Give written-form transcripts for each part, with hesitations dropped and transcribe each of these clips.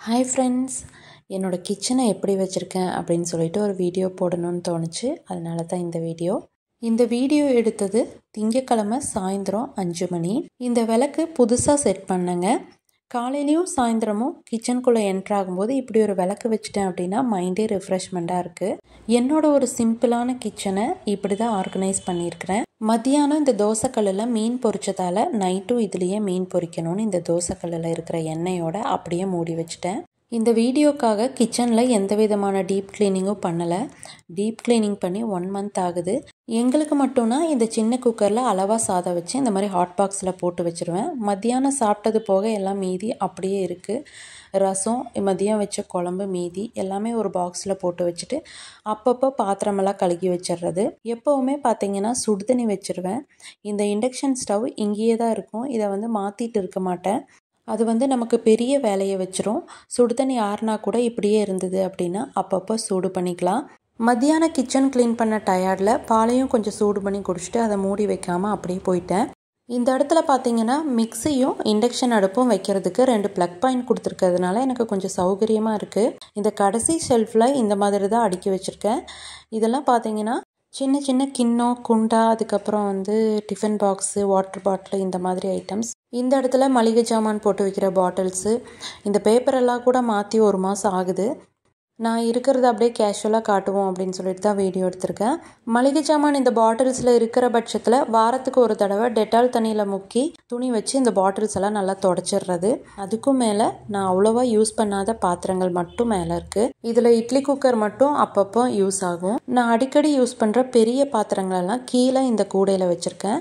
Hi friends, என்னோடய கிச்சனை எப்படி வச்சுருக்கேன் அப்படின்னு சொல்லிட்டு ஒரு வீடியோ போடணும்னு தோணுச்சு. அதனால தான் இந்த வீடியோ எடுத்தது திங்கக்கிழமை சாயந்தரம் 5 மணி. இந்த விளக்கு புதுசாக செட் பண்ணேங்க. காலையிலையும் சாயந்தரமும் கிச்சனுக்குள்ளே என்ட்ராகும்போது இப்படி ஒரு விளக்கு வச்சுட்டேன் அப்படின்னா மைண்டே ரிஃப்ரெஷ்மெண்ட்டாக இருக்குது. என்னோட ஒரு சிம்பிளான கிச்சனை இப்படி தான் ஆர்கனைஸ் பண்ணியிருக்கிறேன். மத்தியானம் இந்த தோசைக்கல்லில் மீன் பொரிச்சதால் நைட்டும் இதுலேயே மீன் பொரிக்கணும்னு இந்த தோசைக்கல்லில் இருக்கிற எண்ணெயோட அப்படியே மூடி வச்சுட்டேன். இந்த வீடியோக்காக கிச்சனில் எந்த விதமான டீப் க்ளீனிங்கும் பண்ணலை. டீப் க்ளீனிங் பண்ணி 1 மந்த் ஆகுது. எங்களுக்கு மட்டும்னா இந்த சின்ன குக்கரில் அளவாக சாதம் வச்சு இந்த மாதிரி ஹாட் பாக்ஸில் போட்டு வச்சுருவேன். மத்தியானம் சாப்பிட்டது போக எல்லாம் மீதி அப்படியே இருக்குது. ரசம், மதியம் வச்ச குழம்பு மீதி எல்லாமே ஒரு பாக்ஸில் போட்டு வச்சுட்டு அப்பப்போ பாத்திரமெல்லாம் கழுகி வச்சிடுறது. எப்போவுமே பார்த்திங்கன்னா சுடுதண்ணி வச்சுருவேன். இந்த இண்டக்ஷன் ஸ்டவ் இங்கேயே தான் இருக்கும். இதை மாற்றிட்டு இருக்க மாட்டேன். அது நமக்கு பெரிய வேலையை வச்சிரும். சுடு தண்ணி ஆறுனா கூட இப்படியே இருந்தது அப்படின்னா அப்பப்போ சூடு பண்ணிக்கலாம். மத்தியானம் கிச்சன் க்ளீன் பண்ண டயர்டில் பாலையும் கொஞ்சம் சூடு பண்ணி குடிச்சிட்டு அதை மூடி வைக்காமல் அப்படியே போயிட்டேன். இந்த இடத்துல பார்த்தீங்கன்னா மிக்சியும் இண்டக்ஷன் அடுப்பும் வைக்கிறதுக்கு 2 ப்ளக் பாயிண்ட் கொடுத்துருக்கிறதுனால எனக்கு கொஞ்சம் சௌகரியமாக இருக்குது. இந்த கடைசி ஷெல்ஃபில் இந்த மாதிரி தான் அடுக்கி வச்சுருக்கேன். இதெல்லாம் பார்த்தீங்கன்னா சின்ன சின்ன கிண்ணம், குண்டா, அதுக்கப்புறம் டிஃபன் பாக்ஸு, வாட்டர் பாட்டில், இந்த மாதிரி ஐட்டம்ஸ். இந்த இடத்துல மளிகை ஜாமான் போட்டு வைக்கிற பாட்டில்ஸு. இந்த பேப்பரெல்லாம் கூட மாற்றி 1 மாதம் ஆகுது. நான் இருக்கிறத அப்படியே கேஷுவலாக காட்டுவோம் அப்படின்னு சொல்லிட்டு தான் வீடியோ எடுத்திருக்கேன். மளிகை ஜாமான் இந்த பாட்டில்ஸில் இருக்கிற பட்சத்தில் வாரத்துக்கு ஒரு தடவை டெட்டால் தண்ணியில் முக்கி துணி வச்சு இந்த பாட்டில்ஸ் எல்லாம் நல்லா தொடச்சிடுறது. அதுக்கும் மேலே நான் அவ்வளோவா யூஸ் பண்ணாத பாத்திரங்கள் மட்டும் மேலே இருக்குது. இதில் இட்லி குக்கர் மட்டும் அப்பப்போ யூஸ் ஆகும். நான் அடிக்கடி யூஸ் பண்ணுற பெரிய பாத்திரங்களெல்லாம் கீழே இந்த கூடையில் வச்சுருக்கேன்.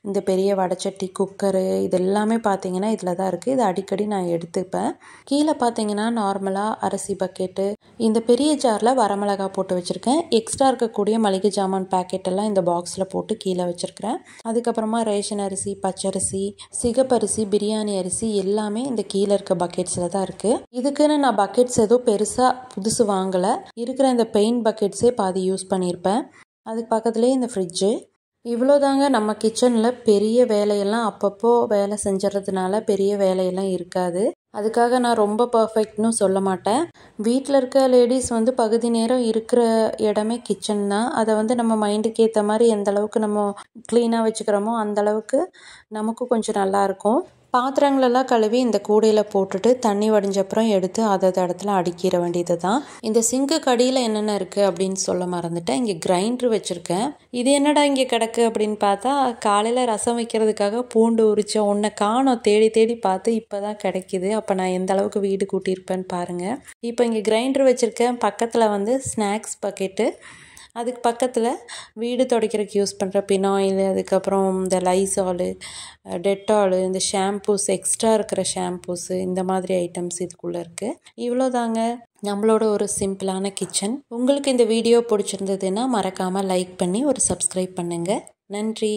இந்த பெரிய வடைச்சட்டி, குக்கரு, இது எல்லாமே பார்த்தீங்கன்னா இதில் தான் இருக்குது. இது அடிக்கடி நான் எடுத்துப்பேன். கீழே பார்த்தீங்கன்னா நார்மலாக அரிசி பக்கெட்டு, இந்த பெரிய ஜாரில் வரமிளகா போட்டு வச்சுருக்கேன். எக்ஸ்ட்ரா இருக்கக்கூடிய மளிகை ஜாமான் பேக்கெட்டெல்லாம் இந்த பாக்ஸில் போட்டு கீழே வச்சுருக்கிறேன். அதுக்கப்புறமா ரேஷன் அரிசி, பச்சரிசி, சிகப்பரிசி, பிரியாணி அரிசி எல்லாமே இந்த கீழே இருக்க பக்கெட்ஸில் தான் இருக்குது. இதுக்குன்னு நான் பக்கெட்ஸ் எதுவும் பெருசாக புதுசு வாங்கலை. இருக்கிற இந்த பெயிண்ட் பக்கெட்ஸே பாதி யூஸ் பண்ணியிருப்பேன். அதுக்கு பக்கத்துலேயே இந்த ஃப்ரிட்ஜு. இவ்வளோதாங்க நம்ம கிச்சனில். பெரிய வேலையெல்லாம் அப்பப்போ வேலை செஞ்சுறதுனால பெரிய வேலையெல்லாம் இருக்காது. அதுக்காக நான் ரொம்ப பர்ஃபெக்ட்னு சொல்ல மாட்டேன். வீட்டில் இருக்க லேடிஸ் பகுதி நேரம் இருக்கிற இடமே கிச்சன் தான். அதை நம்ம மைண்டுக்கு ஏற்ற மாதிரி எந்த அளவுக்கு நம்ம க்ளீனாக வச்சுக்கிறோமோ அந்தளவுக்கு நமக்கும் கொஞ்சம் நல்லாயிருக்கும். பாத்திரங்களெல்லாம் கழுவி இந்த கூடையில் போட்டுட்டு தண்ணி வடிஞ்சப்புறம் எடுத்து அதை இடத்துல அடுக்கிற வேண்டியது தான். இந்த சிங்க்கு கடியில் என்னென்ன இருக்குது அப்படின்னு சொல்ல மறந்துட்டேன். இங்கே கிரைண்டர் வச்சுருக்கேன். இது என்னடா இங்கே கிடக்கு அப்படின்னு பார்த்தா காலையில் ரசம் வைக்கிறதுக்காக பூண்டு உரிச்ச ஒன்றை காணோம். தேடி தேடி பார்த்து இப்போ தான் கிடைக்கிது. அப்போ நான் எந்த அளவுக்கு வீடு கூட்டியிருப்பேன்னு பாருங்கள். இப்போ இங்கே கிரைண்டர் வச்சுருக்கேன். பக்கத்தில் ஸ்நாக்ஸ் பக்கெட்டு, அதுக்கு பக்கத்தில் வீடு துடைக்கிறதுக்கு யூஸ் பண்ணுற பினாயில், அதுக்கப்புறம் இந்த லைசாலு, டெட்டாலு, இந்த ஷாம்பூஸ், எக்ஸ்ட்ரா இருக்கிற ஷாம்பூஸு, இந்த மாதிரி ஐட்டம்ஸ் இதுக்குள்ளே இருக்குது. இவ்வளோதாங்க நம்மளோட ஒரு சிம்பிளான கிச்சன். உங்களுக்கு இந்த வீடியோ பிடிச்சிருந்ததுன்னா மறக்காமல் லைக் பண்ணி ஒரு சப்ஸ்கிரைப் பண்ணுங்கள். நன்றி.